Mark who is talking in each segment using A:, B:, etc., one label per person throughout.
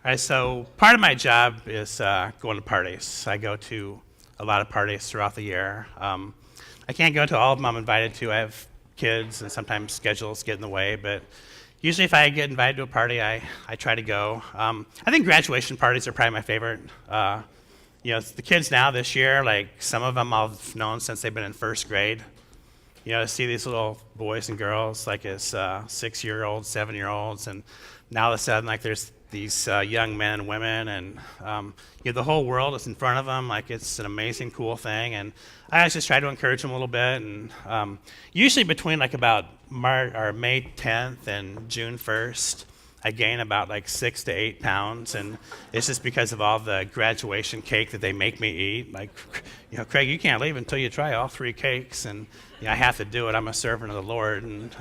A: All right, so part of my job is going to parties. I go to a lot of parties throughout the year. I can't go to all of them I'm invited to. I have kids, and sometimes schedules get in the way, but usually if I get invited to a party, I try to go. I think graduation parties are probably my favorite. The kids now this year, like some of them I've known since they've been in first grade. To see these little boys and girls, like as 6-year-olds, 7-year-olds, and now all of a sudden, like there's these young men and women, and the whole world is in front of them. Like it's an amazing, cool thing, and I always just try to encourage them a little bit. And usually between like about May 10th and June 1st, I gain about like 6 to 8 pounds, and it's just because of all the graduation cake that they make me eat. Like, Craig, you can't leave until you try all 3 cakes, and I have to do it. I'm a servant of the Lord, and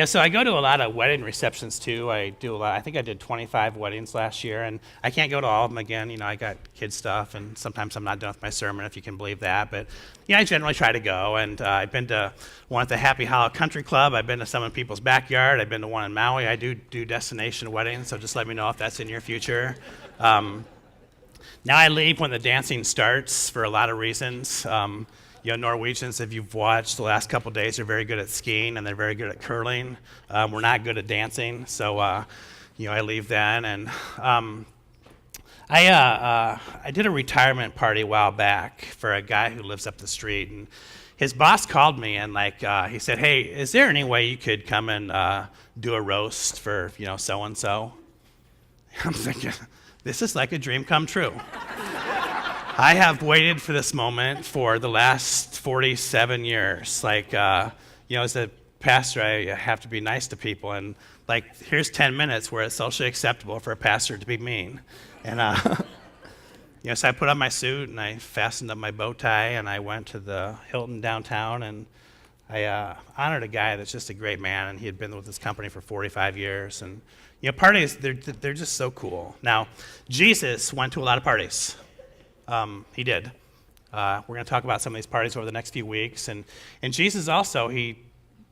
A: so I go to a lot of wedding receptions too. I do a lot. I think I did 25 weddings last year, and I can't go to all of them again. I got kid stuff, and sometimes I'm not done with my sermon, if you can believe that. But I generally try to go, and I've been to one at the Happy Hollow Country Club. I've been to some in people's backyard. I've been to one in Maui. I do destination weddings, so just let me know if that's in your future. Now I leave when the dancing starts for a lot of reasons. Norwegians, if you've watched the last couple of days, are very good at skiing, and they're very good at curling. We're not good at dancing, so I leave then. And I did a retirement party a while back for a guy who lives up the street, and his boss called me and he said, "Hey, is there any way you could come and do a roast for so and so?" I'm thinking, this is like a dream come true. I have waited for this moment for the last 47 years. As a pastor, I have to be nice to people, and here's 10 minutes where it's socially acceptable for a pastor to be mean. And so I put on my suit and I fastened up my bow tie, and I went to the Hilton downtown, and I honored a guy that's just a great man, and he had been with this company for 45 years. And parties, they're just so cool. Now, Jesus went to a lot of parties. He did. We're going to talk about some of these parties over the next few weeks. And Jesus also, he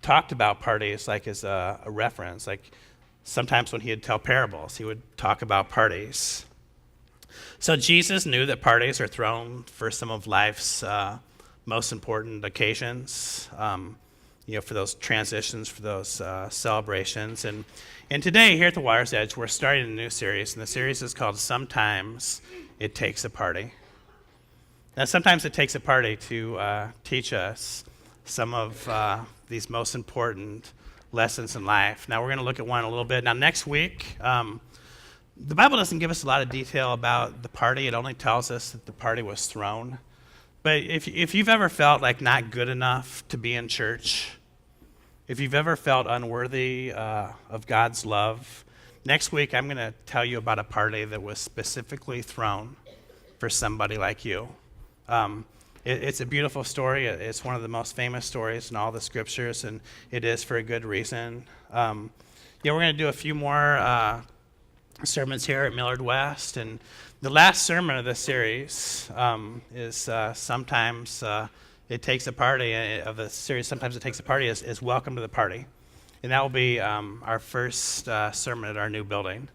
A: talked about parties as a reference. Like sometimes when he would tell parables, he would talk about parties. So Jesus knew that parties are thrown for some of life's most important occasions, for those transitions, for those celebrations. And today here at the Water's Edge, we're starting a new series, and the series is called Sometimes It Takes a Party. Now, sometimes it takes a party to teach us some of these most important lessons in life. Now, we're going to look at one a little bit. Now, next week, the Bible doesn't give us a lot of detail about the party. It only tells us that the party was thrown. But if you've ever felt like not good enough to be in church, if you've ever felt unworthy of God's love, next week I'm going to tell you about a party that was specifically thrown for somebody like you. It's a beautiful story. It's one of the most famous stories in all the scriptures, and it is for a good reason. We're going to do a few more sermons here at Millard West, and the last sermon of this series is Sometimes It Takes a Party, of the series Sometimes It Takes a Party is Welcome to the Party. And that will be our first sermon at our new building.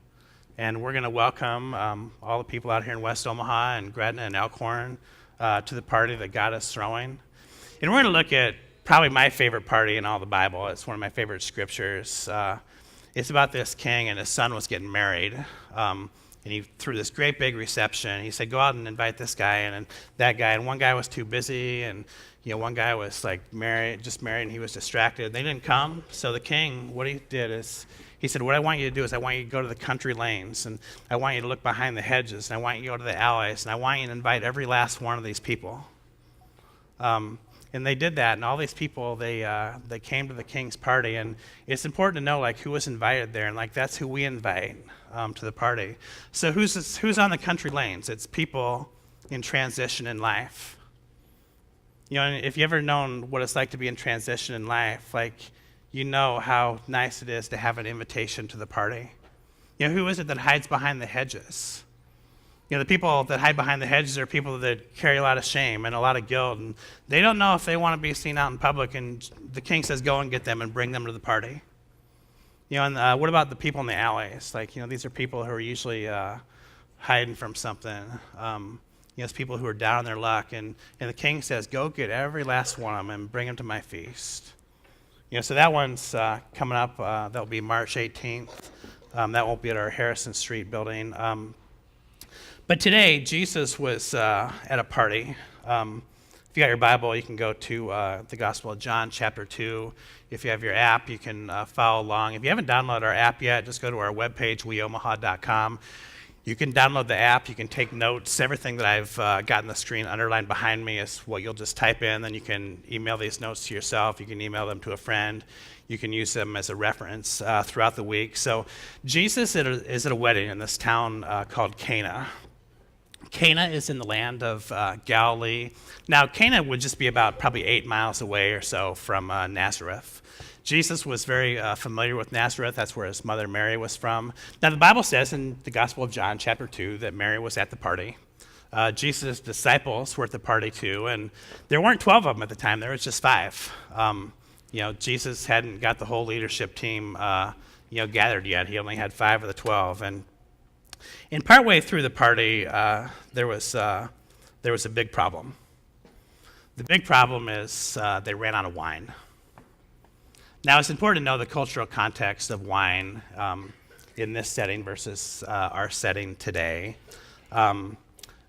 A: And we're going to welcome all the people out here in West Omaha and Gretna and Elkhorn to the party that God is throwing. And we're going to look at probably my favorite party in all the Bible. It's one of my favorite scriptures. It's about this king, and his son was getting married. And he threw this great big reception. He said, go out and invite this guy and that guy. And one guy was too busy, and one guy was just married, and he was distracted. They didn't come. So the king, what he did is, he said, what I want you to do is I want you to go to the country lanes, and I want you to look behind the hedges, and I want you to go to the alleys, and I want you to invite every last one of these people. And they did that, and all these people, they came to the king's party, and it's important to know who was invited there, and that's who we invite to the party. So who's on the country lanes? It's people in transition in life. And if you ever known what it's like to be in transition in life, you know how nice it is to have an invitation to the party. Who is it that hides behind the hedges? The people that hide behind the hedges are people that carry a lot of shame and a lot of guilt, and they don't know if they want to be seen out in public, and the king says, go and get them and bring them to the party. And what about the people in the alleys? Like, these are people who are usually hiding from something. It's people who are down on their luck. And the king says, go get every last one of them and bring them to my feast. So that one's coming up. That'll be March 18th. That won't be at our Harrison Street building. But today, Jesus was at a party. If you got your Bible, you can go to the Gospel of John, chapter 2. If you have your app, you can follow along. If you haven't downloaded our app yet, just go to our webpage, weomaha.com. You can download the app. You can take notes. Everything that I've got on the screen underlined behind me is what you'll just type in. Then you can email these notes to yourself. You can email them to a friend. You can use them as a reference throughout the week. So Jesus is at a wedding in this town called Cana. Cana is in the land of Galilee. Now, Cana would just be about probably 8 miles away or so from Nazareth. Jesus was very familiar with Nazareth. That's where his mother Mary was from. Now, the Bible says in the Gospel of John, chapter 2, that Mary was at the party. Jesus' disciples were at the party too, and there weren't 12 of them at the time. There was just 5. Jesus hadn't got the whole leadership team gathered yet. He only had 5 of the 12, and partway through the party, there was a big problem. The big problem is they ran out of wine. Now, it's important to know the cultural context of wine in this setting versus our setting today.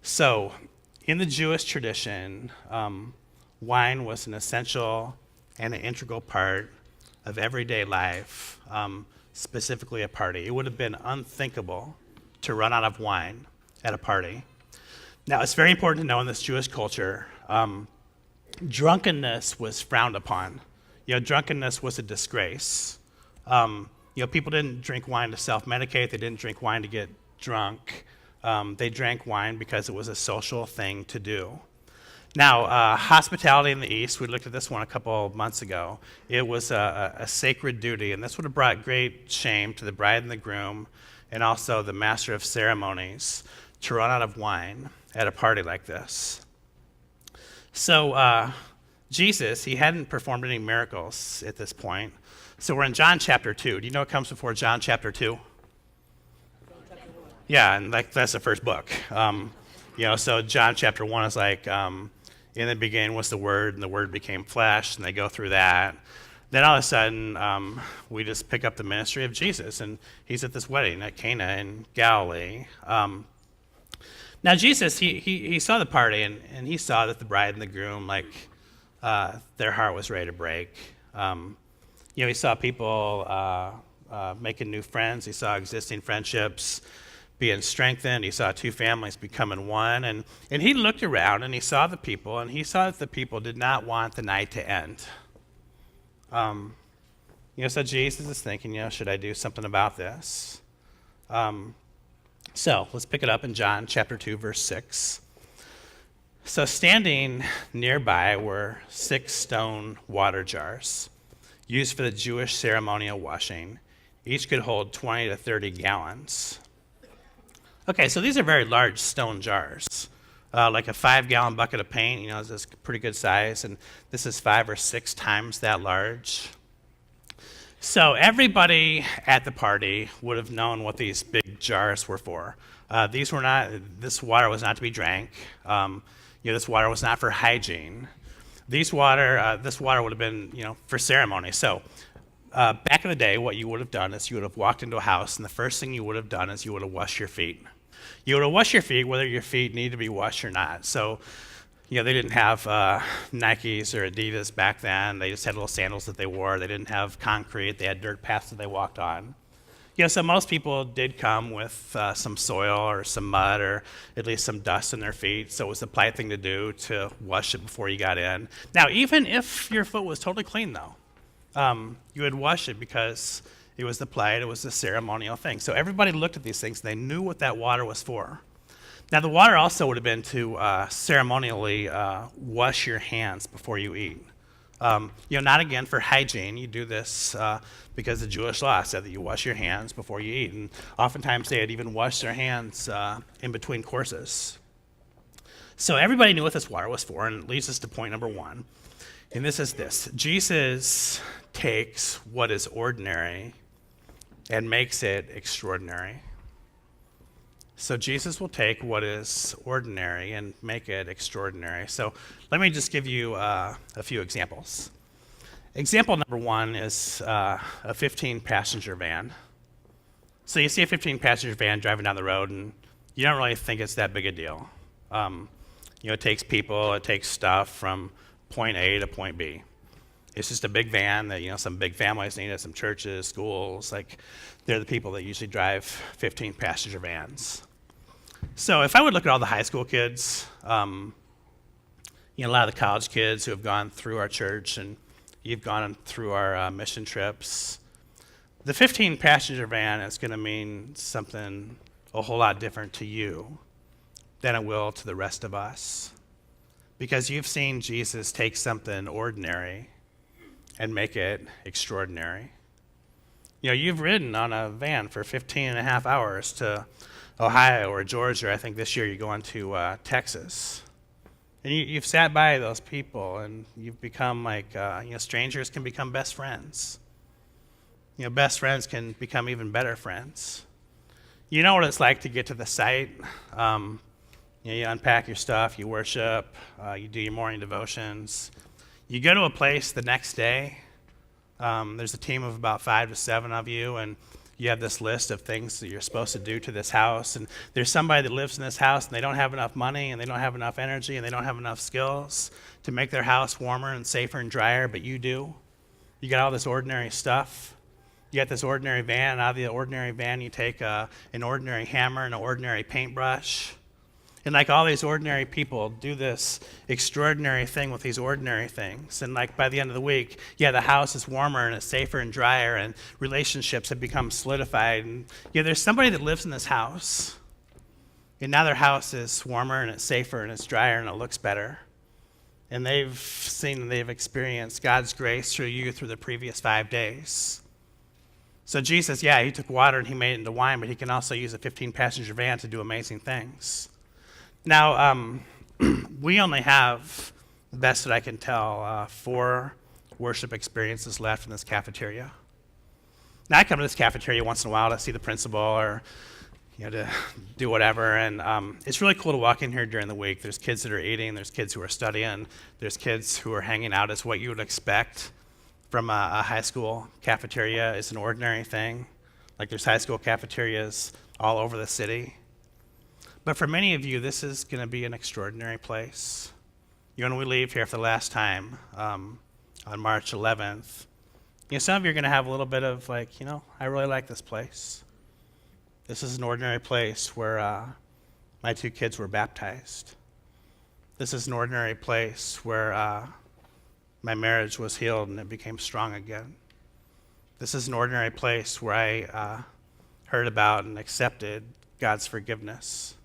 A: So, in the Jewish tradition, wine was an essential and an integral part of everyday life, specifically a party. It would have been unthinkable to run out of wine at a party. Now, it's very important to know in this Jewish culture, drunkenness was frowned upon. Drunkenness was a disgrace. People didn't drink wine to self-medicate. They didn't drink wine to get drunk. They drank wine because it was a social thing to do. Now, hospitality in the East, we looked at this one a couple of months ago. It was a sacred duty, and this would have brought great shame to the bride and the groom and also the master of ceremonies to run out of wine at a party like this. So Jesus, he hadn't performed any miracles at this point. So we're in John chapter 2. Do you know what comes before John chapter 2? Yeah, and that's the first book. So John chapter 1 is like, in the beginning was the Word, and the Word became flesh, and they go through that. Then all of a sudden, we just pick up the ministry of Jesus, and he's at this wedding at Cana in Galilee. Now Jesus, he saw the party, and he saw that the bride and the groom, their heart was ready to break. He saw people making new friends. He saw existing friendships being strengthened. He saw 2 families becoming one. And he looked around, and he saw the people, and he saw that the people did not want the night to end. So Jesus is thinking, should I do something about this? So let's pick it up in John chapter 2, verse 6. So standing nearby were 6 stone water jars used for the Jewish ceremonial washing. Each could hold 20 to 30 gallons. Okay, so these are very large stone jars. Like a 5-gallon bucket of paint, is a pretty good size, and this is 5 or 6 times that large. So everybody at the party would have known what these big jars were for. This water was not to be drank. This water was not for hygiene. This water would have been, for ceremony. So back in the day, what you would have done is you would have walked into a house, and the first thing you would have done is you would have washed your feet. You would have washed your feet whether your feet needed to be washed or not. So, they didn't have Nikes or Adidas back then. They just had little sandals that they wore. They didn't have concrete. They had dirt paths that they walked on. So most people did come with some soil or some mud or at least some dust in their feet. So it was the polite thing to do to wash it before you got in. Now, even if your foot was totally clean, though, you would wash it because it was the polite, it was the ceremonial thing. So everybody looked at these things, and they knew what that water was for. Now, the water also would have been to ceremonially wash your hands before you eat. Not again for hygiene. You do this because the Jewish law said that you wash your hands before you eat. And oftentimes they had even washed their hands in between courses. So everybody knew what this water was for, and it leads us to point number 1. And this is this. Jesus takes what is ordinary and makes it extraordinary. So Jesus will take what is ordinary and make it extraordinary. So let me just give you a few examples. Example number one is a 15-passenger van. So you see a 15-passenger van driving down the road, and you don't really think it's that big a deal. It takes people, it takes stuff from point A to point B. It's just a big van that, some big families need it, some churches, schools, they're the people that usually drive 15-passenger vans. So if I would look at all the high school kids, a lot of the college kids who have gone through our church, and you've gone through our mission trips, the 15-passenger van is going to mean something a whole lot different to you than it will to the rest of us. Because you've seen Jesus take something ordinary and make it extraordinary. You've ridden on a van for 15 and a half hours to Ohio or Georgia. I think this year you're going to Texas. And you've sat by those people, and you've become strangers can become best friends. Best friends can become even better friends. You know what it's like to get to the site. You unpack your stuff, you worship, you do your morning devotions. You go to a place the next day. There's a team of about 5 to 7 of you, and you have this list of things that you're supposed to do to this house. And there's somebody that lives in this house, and they don't have enough money, and they don't have enough energy, and they don't have enough skills to make their house warmer and safer and drier, but you do. You got all this ordinary stuff. You got this ordinary van. Out of the ordinary van, you take an ordinary hammer and an ordinary paintbrush. And all these ordinary people do this extraordinary thing with these ordinary things. And by the end of the week, the house is warmer and it's safer and drier, and relationships have become solidified. And there's somebody that lives in this house, and now their house is warmer and it's safer and it's drier and it looks better. And they've experienced God's grace through you through the previous 5 days. So Jesus, he took water and he made it into wine, but he can also use a 15-passenger van to do amazing things. Now, we only have, best that I can tell, 4 worship experiences left in this cafeteria. Now, I come to this cafeteria once in a while to see the principal or to do whatever, and it's really cool to walk in here during the week. There's kids that are eating, there's kids who are studying, there's kids who are hanging out as what you would expect from a high school cafeteria. Is an ordinary thing. There's high school cafeterias all over the city. But for many of you, this is going to be an extraordinary place. When we leave here for the last time on March 11th, some of you are going to have a little bit of I really like this place. This is an ordinary place where my 2 kids were baptized. This is an ordinary place where my marriage was healed and it became strong again. This is an ordinary place where I heard about and accepted God's forgiveness.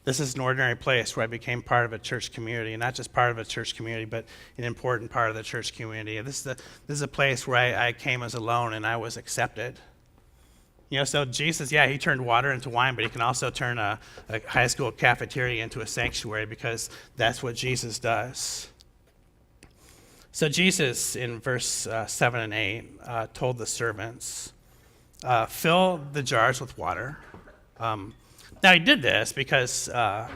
A: This is an ordinary place where I became part of a church community, and not just part of a church community, but an important part of the church community. This is a place where I came as alone and I was accepted. So Jesus, he turned water into wine, but he can also turn a high school cafeteria into a sanctuary, because that's what Jesus does. So Jesus, in verse 7 and 8, told the servants, fill the jars with water. Now, he did this because, no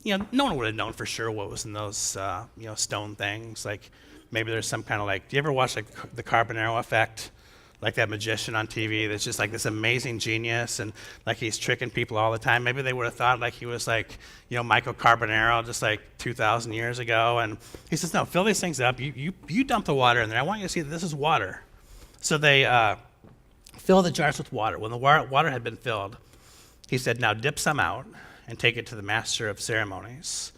A: one would have known for sure what was in those, stone things. Maybe there's some kind of do you ever watch the Carbonaro Effect? That magician on TV that's just this amazing genius, and he's tricking people all the time. Maybe they would have thought he was Michael Carbonaro just 2,000 years ago. And he says, no, fill these things up. You dump the water in there. I want you to see that this is water. So they fill the jars with water. When the water had been filled, he said, now dip some out and take it to the master of ceremonies.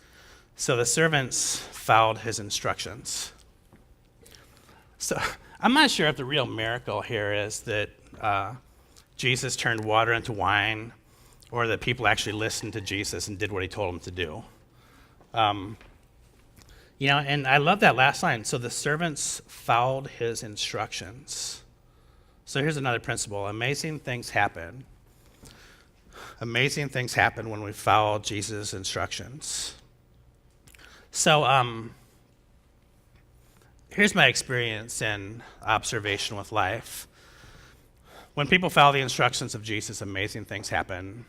A: So the servants followed his instructions. So I'm not sure if the real miracle here is that Jesus turned water into wine, or that people actually listened to Jesus and did what he told them to do. And I love that last line. So the servants followed his instructions. So here's another principle. Amazing things happen. Amazing things happen when we follow Jesus' instructions. So here's my experience and observation with life. When people follow the instructions of Jesus, amazing things happen.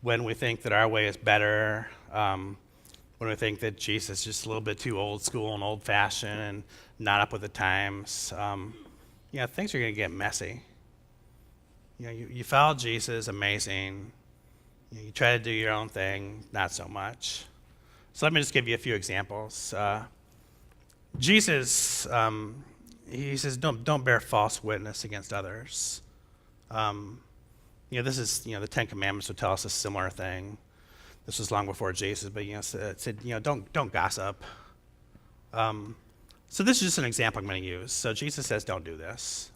A: When we think that our way is better, when we think that Jesus is just a little bit too old school and old fashioned and not up with the times, things are going to get messy. You follow Jesus, amazing. You try to do your own thing, not so much. So let me just give you a few examples. Jesus, he says, don't bear false witness against others. This is, the Ten Commandments would tell us a similar thing. This was long before Jesus, but it said, don't gossip. So this is just an example I'm going to use. So Jesus says, don't do this,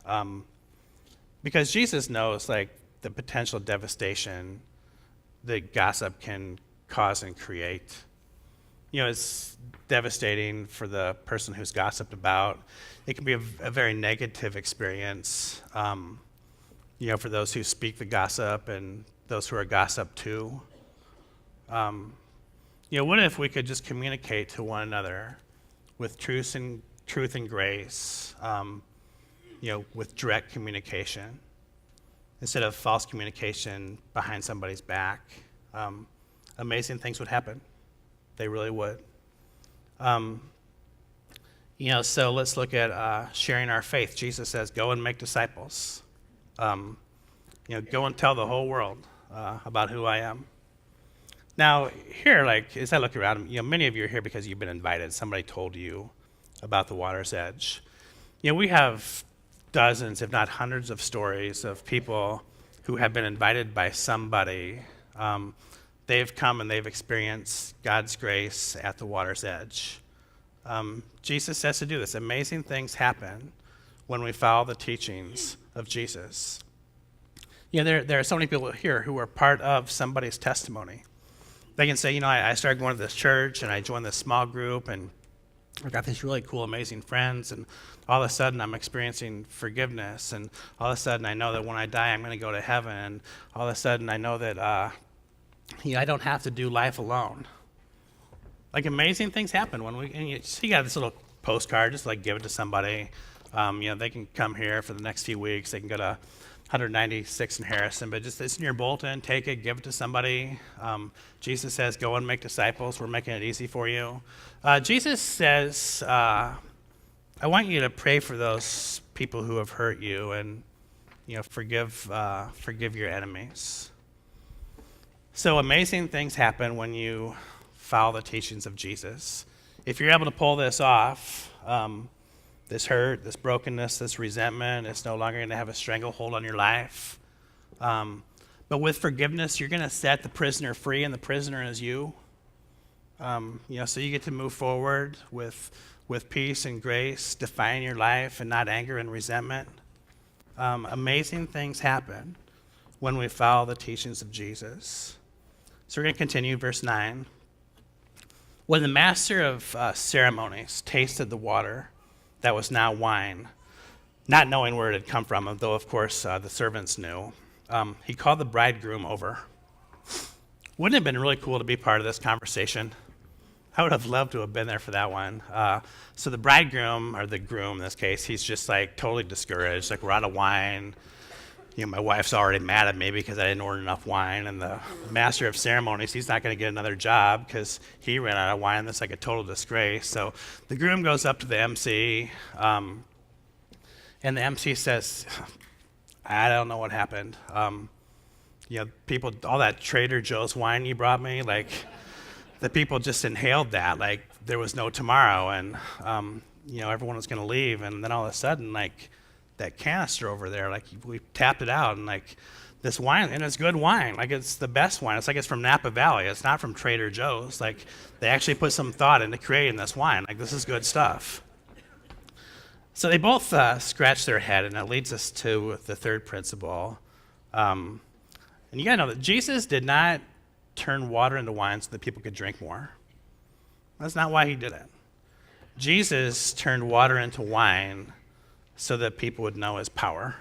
A: because Jesus knows the potential devastation that gossip can cause and create. It's devastating for the person who's gossiped about. It can be a very negative experience. For those who speak the gossip and those who are gossiped to. What if we could just communicate to one another with truth and grace, with direct communication, instead of false communication behind somebody's back? Amazing things would happen. They really would. So let's look at sharing our faith. Jesus says, go and make disciples. Go and tell the whole world about who I am. Now, here, as I look around, many of you are here because you've been invited. Somebody told you about the water's edge. We have dozens, if not hundreds, of stories of people who have been invited by somebody. They've come and they've experienced God's grace at the water's edge. Jesus says to do this. Amazing things happen when we follow the teachings of Jesus. There are so many people here who are part of somebody's testimony. They can say, I started going to this church and I joined this small group and I've got these really cool, amazing friends, and all of a sudden I'm experiencing forgiveness, and all of a sudden I know that when I die I'm going to go to heaven, and all of a sudden I know that I don't have to do life alone. Amazing things happen when you got this little postcard, just give it to somebody. They can come here for the next few weeks. They can go to 196 in Harrison, but just it's in your bulletin. Take it, give it to somebody. Jesus says, go and make disciples. We're making it easy for you. Jesus says, I want you to pray for those people who have hurt you and forgive your enemies. So amazing things happen when you follow the teachings of Jesus. If you're able to pull this off, this hurt, this brokenness, this resentment, it's no longer going to have a stranglehold on your life. But with forgiveness, you're going to set the prisoner free, and the prisoner is you. So you get to move forward with peace and grace, define your life and not anger and resentment. Amazing things happen when we follow the teachings of Jesus. So we're going to continue, verse 9. When the master of ceremonies tasted the water that was now wine, not knowing where it had come from, though of course the servants knew, he called the bridegroom over. Wouldn't it have been really cool to be part of this conversation? I would have loved to have been there for that one. So the bridegroom, or the groom in this case, he's just totally discouraged. We're out of wine. My wife's already mad at me because I didn't order enough wine. And the master of ceremonies, he's not going to get another job because he ran out of wine. That's a total disgrace. So the groom goes up to the MC, and the MC says, I don't know what happened. People, all that Trader Joe's wine you brought me, the people just inhaled that there was no tomorrow, and everyone was going to leave, and then all of a sudden that canister over there, we tapped it out, and this wine, and it's good wine, it's the best wine. It's it's from Napa Valley. It's not from Trader Joe's. They actually put some thought into creating this wine. This is good stuff. So they both scratch their head, and it leads us to the third principle. And you gotta know that Jesus did not turn water into wine so that people could drink more. That's not why he did it. Jesus turned water into wine so that people would know his power.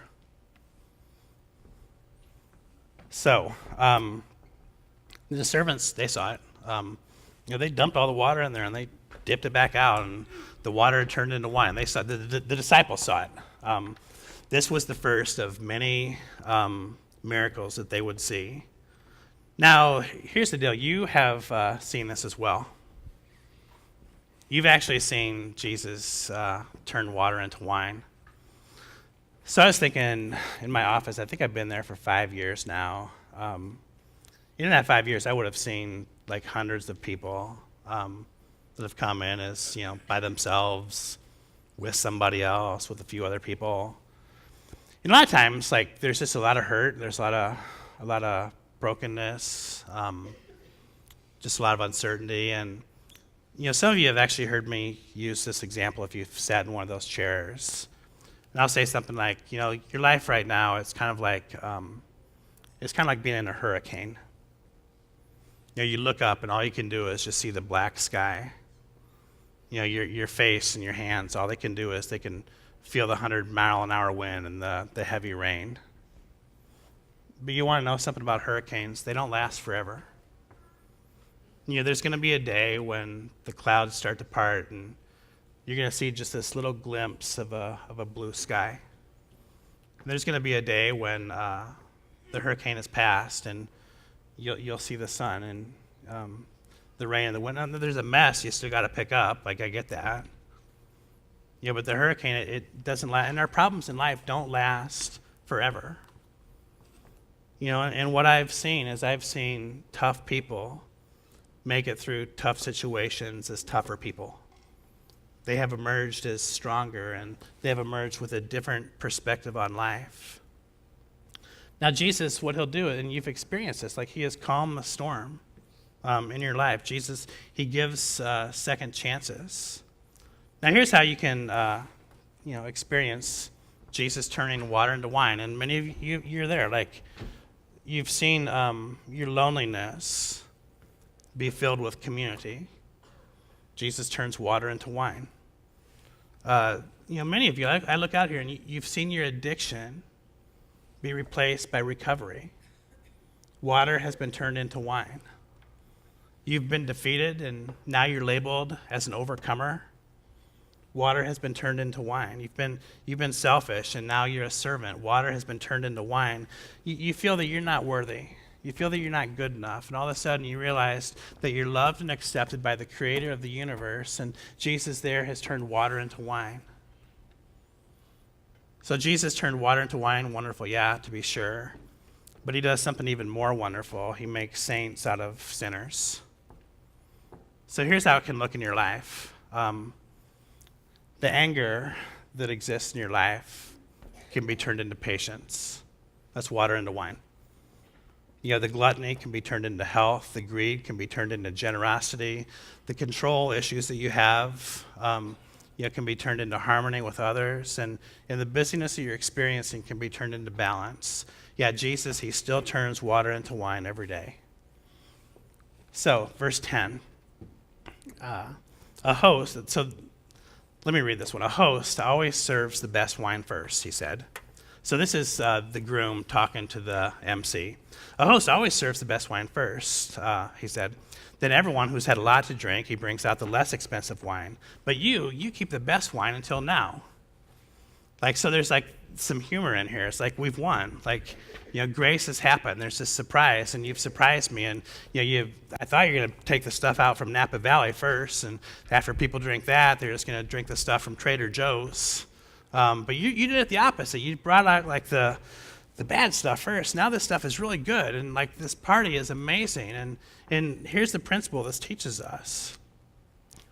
A: So, the servants, they saw it. They dumped all the water in there and they dipped it back out, and the water turned into wine. They saw the disciples saw it. This was the first of many miracles that they would see. Now, here's the deal. You have seen this as well. You've actually seen Jesus turn water into wine. So I was thinking in my office, I think I've been there for 5 years now. In that 5 years, I would have seen like hundreds of people that have come in as, by themselves, with somebody else, with a few other people. And a lot of times, like, there's just a lot of hurt. There's a lot of brokenness, just a lot of uncertainty. And, some of you have actually heard me use this example if you've sat in one of those chairs. And I'll say something like, your life right now, it's kind of like being in a hurricane. You look up and all you can do is just see the black sky. Your face and your hands, all they can do is they can feel the 100-mile-an-hour wind and the heavy rain. But you want to know something about hurricanes? They don't last forever. There's going to be a day when the clouds start to part and you're going to see just this little glimpse of a blue sky. And there's going to be a day when the hurricane has passed and you'll see the sun and the rain and the wind. And there's a mess you still got to pick up. Like, I get that. But the hurricane, it doesn't last. And our problems in life don't last forever. And what I've seen is I've seen tough people make it through tough situations as tougher people. They have emerged as stronger, and they have emerged with a different perspective on life. Now, Jesus, what he'll do, and you've experienced this, like he has calmed the storm in your life. Jesus, he gives second chances. Now, here's how you can, experience Jesus turning water into wine. And many of you're there. Like, you've seen your loneliness be filled with community. Jesus turns water into wine. Many of you, I look out here and you've seen your addiction be replaced by recovery. Water has been turned into wine. You've been defeated and now you're labeled as an overcomer. Water has been turned into wine. You've been selfish and now you're a servant. Water has been turned into wine. You feel that you're not worthy. You feel that you're not good enough. And all of a sudden you realize that you're loved and accepted by the creator of the universe. And Jesus there has turned water into wine. So Jesus turned water into wine. Wonderful, yeah, to be sure. But he does something even more wonderful. He makes saints out of sinners. So here's how it can look in your life. The anger that exists in your life can be turned into patience. That's water into wine. The gluttony can be turned into health. The greed can be turned into generosity. The control issues that you have can be turned into harmony with others. And the busyness that you're experiencing can be turned into balance. Yeah, Jesus, he still turns water into wine every day. So, verse 10. A host, so let me read this one. A host always serves the best wine first, he said. So this is the groom talking to the MC. A host always serves the best wine first, he said. Then everyone who's had a lot to drink, he brings out the less expensive wine. But you keep the best wine until now. So there's some humor in here. It's like we've won. Grace has happened. There's this surprise, and you've surprised me. And I thought you were going to take the stuff out from Napa Valley first, and after people drink that, they're just going to drink the stuff from Trader Joe's. But you did it the opposite. You brought out the bad stuff first. Now this stuff is really good, and this party is amazing. And here's the principle this teaches us.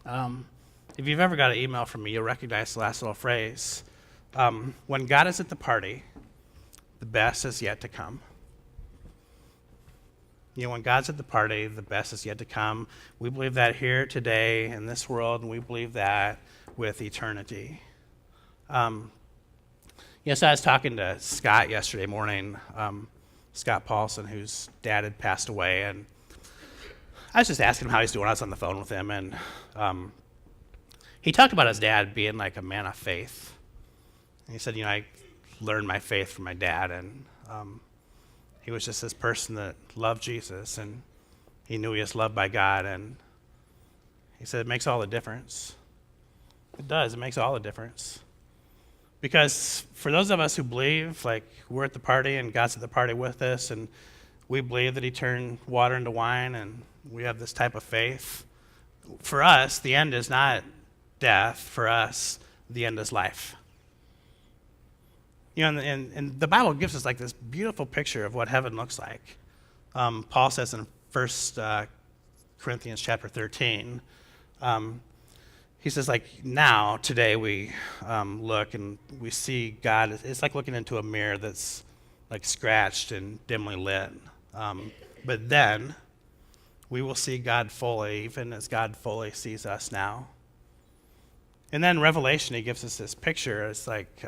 A: If you've ever got an email from me, you'll recognize the last little phrase. When God is at the party, the best is yet to come. When God's at the party, the best is yet to come. We believe that here today in this world, and we believe that with eternity. Yes, I was talking to Scott yesterday morning, Scott Paulson, whose dad had passed away, and I was just asking him how he's doing. I was on the phone with him, and he talked about his dad being like a man of faith. And he said, I learned my faith from my dad, and he was just this person that loved Jesus, and he knew he was loved by God, and he said it makes all the difference. It does. It makes all the difference. Because for those of us who believe, like we're at the party and God's at the party with us, and we believe that he turned water into wine, and we have this type of faith, for us, the end is not death. For us, the end is life. And the Bible gives us like this beautiful picture of what heaven looks like. Paul says in 1 Corinthians chapter 13, he says, like, now, today, we look and we see God. It's like looking into a mirror that's like scratched and dimly lit. But then we will see God fully, even as God fully sees us now. And then Revelation, he gives us this picture. It's like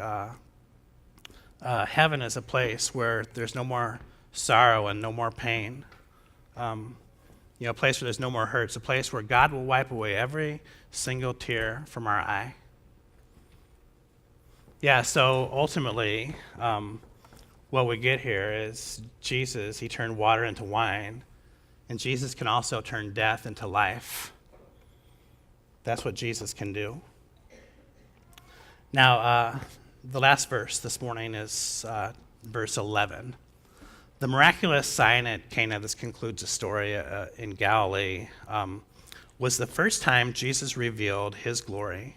A: heaven is a place where there's no more sorrow and no more pain. A place where there's no more hurt. It's a place where God will wipe away every single tear from our eye. Yeah, so ultimately, what we get here is Jesus, he turned water into wine, and Jesus can also turn death into life. That's what Jesus can do. Now, the last verse this morning is verse 11. The miraculous sign at Cana, this concludes the story in Galilee, was the first time Jesus revealed his glory,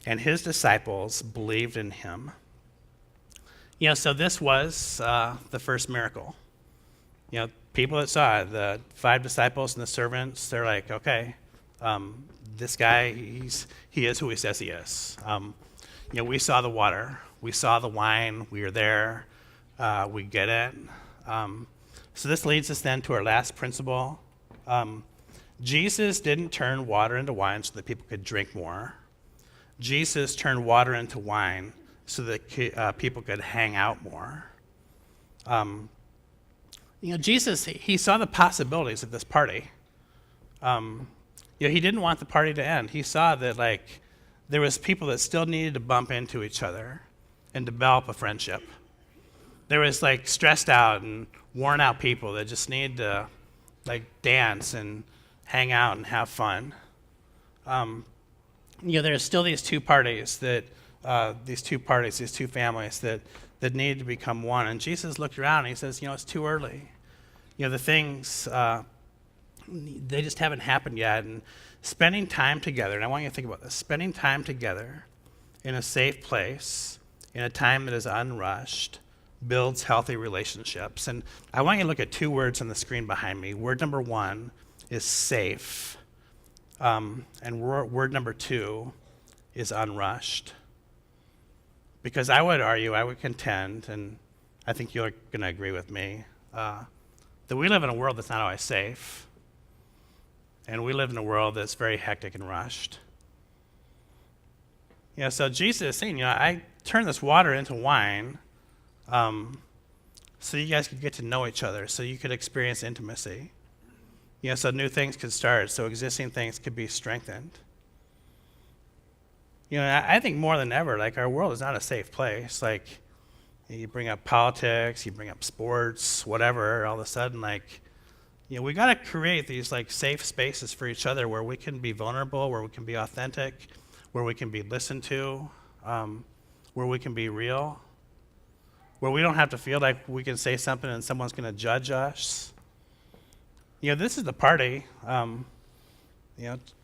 A: and his disciples believed in him. So this was the first miracle. People that saw it, the 5 disciples and the servants, they're like, okay, this guy, he is who he says he is. We saw the water, we saw the wine, we were there, we get it. So this leads us then to our last principle. Jesus didn't turn water into wine so that people could drink more. Jesus turned water into wine so that people could hang out more. Jesus, he saw the possibilities of this party. He didn't want the party to end. He saw that there was people that still needed to bump into each other and develop a friendship. There was stressed out and worn out people that just need to dance and hang out and have fun. There's still these two parties these two families that need to become one. And Jesus looked around and he says, it's too early. The things, they just haven't happened yet. And spending time together, and I want you to think about this, spending time together in a safe place, in a time that is unrushed, builds healthy relationships. And I want you to look at 2 words on the screen behind me. Word number 1 is safe. And word number 2 is unrushed. Because I would contend, and I think you're going to agree with me, that we live in a world that's not always safe. And we live in a world that's very hectic and rushed. So Jesus is saying, I turned this water into wine so you guys could get to know each other, so you could experience intimacy. So new things could start, so existing things could be strengthened. I think more than ever, our world is not a safe place. You bring up politics, you bring up sports, whatever, all of a sudden, we got to create these safe spaces for each other where we can be vulnerable, where we can be authentic, where we can be listened to, where we can be real, where we don't have to feel like we can say something and someone's going to judge us. This is the party.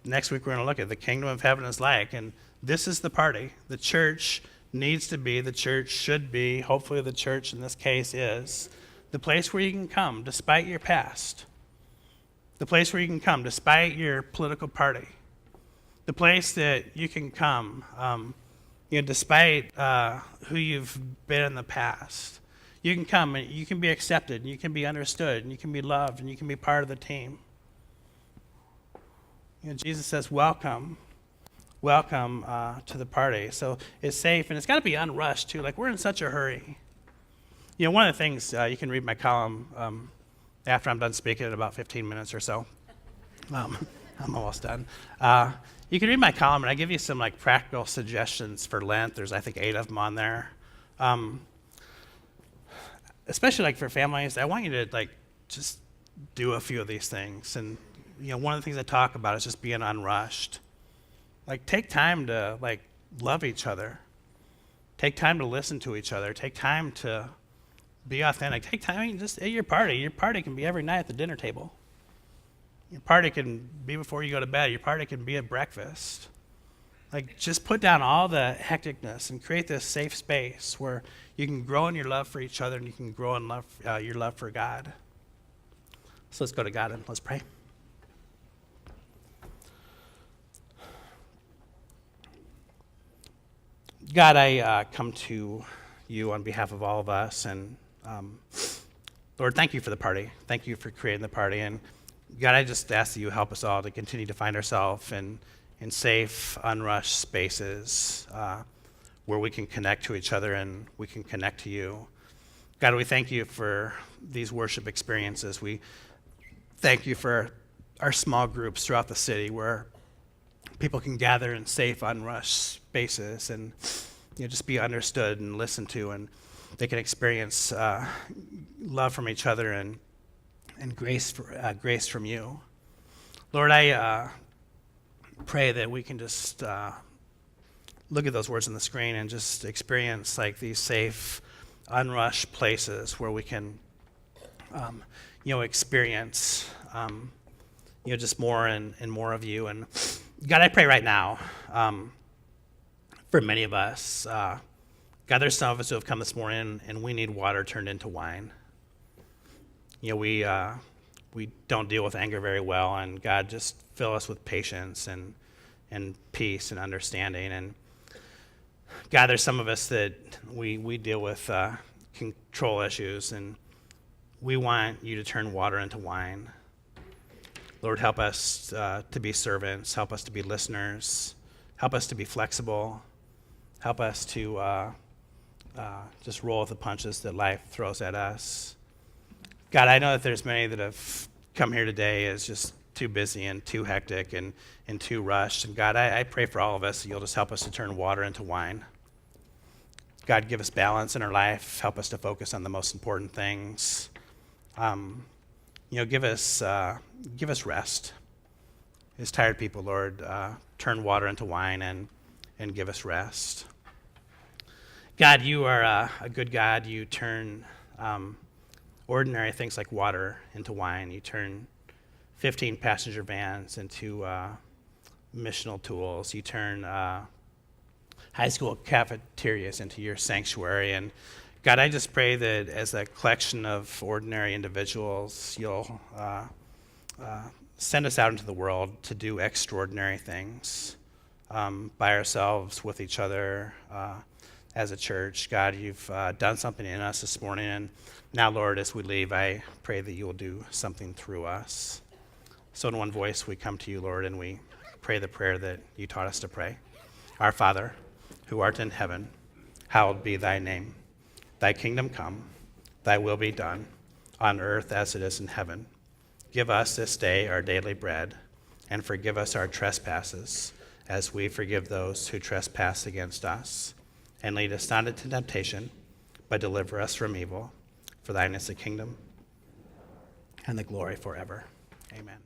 A: Next week we're going to look at the kingdom of heaven is like, and this is the party. The church needs to be, the church should be, hopefully the church in this case is, the place where you can come despite your past. The place where you can come despite your political party. The place that you can come, despite who you've been in the past. You can come and you can be accepted, and you can be understood, and you can be loved, and you can be part of the team. Jesus says, welcome to the party. So it's safe, and it's got to be unrushed too. We're in such a hurry. One of the things, you can read my column after I'm done speaking in about 15 minutes or so. I'm almost done. You can read my column, and I give you some practical suggestions for Lent. There's, I think, 8 of them on there. Especially for families, I want you to just do a few of these things. And one of the things I talk about is just being unrushed. Take time to love each other. Take time to listen to each other. Take time to be authentic. Take time just at your party. Your party can be every night at the dinner table. Your party can be before you go to bed. Your party can be at breakfast. Like, just put down all the hecticness and create this safe space where you can grow in your love for each other and you can grow in your love for God. So let's go to God and let's pray. God, I come to you on behalf of all of us, and Lord, thank you for the party. Thank you for creating the party, and God, I just ask that you help us all to continue to find ourselves in safe, unrushed spaces where we can connect to each other and we can connect to you. God, we thank you for these worship experiences. We thank you for our small groups throughout the city where people can gather in safe, unrushed spaces and just be understood and listened to, and they can experience love from each other and grace from you. Lord, I pray that we can just look at those words on the screen and just experience like these safe, unrushed places where we can, experience, just more and more of you. And God, I pray right now for many of us. God, there's some of us who have come this morning and we need water turned into wine. We don't deal with anger very well, and God, just fill us with patience and peace and understanding. And God, there's some of us that we deal with control issues, and we want you to turn water into wine. Lord, help us to be servants. Help us to be listeners. Help us to be flexible. Help us to just roll with the punches that life throws at us. God, I know that there's many that have come here today as just too busy and too hectic and too rushed. And God, I pray for all of us that you'll just help us to turn water into wine. God, give us balance in our life. Help us to focus on the most important things. Give us rest. As tired people, Lord, turn water into wine and give us rest. God, you are a good God. You turn ordinary things like water into wine. You turn 15 passenger vans into missional tools. You turn high school cafeterias into your sanctuary. And God, I just pray that as a collection of ordinary individuals, you'll send us out into the world to do extraordinary things by ourselves, with each other, as a church. God, you've done something in us this morning, and now, Lord, as we leave, I pray that you will do something through us. So in one voice, we come to you, Lord, and we pray the prayer that you taught us to pray. Our Father, who art in heaven, hallowed be thy name. Thy kingdom come, thy will be done, on earth as it is in heaven. Give us this day our daily bread, and forgive us our trespasses, as we forgive those who trespass against us. And lead us not into temptation, but deliver us from evil. For thine is the kingdom and the glory forever. Amen.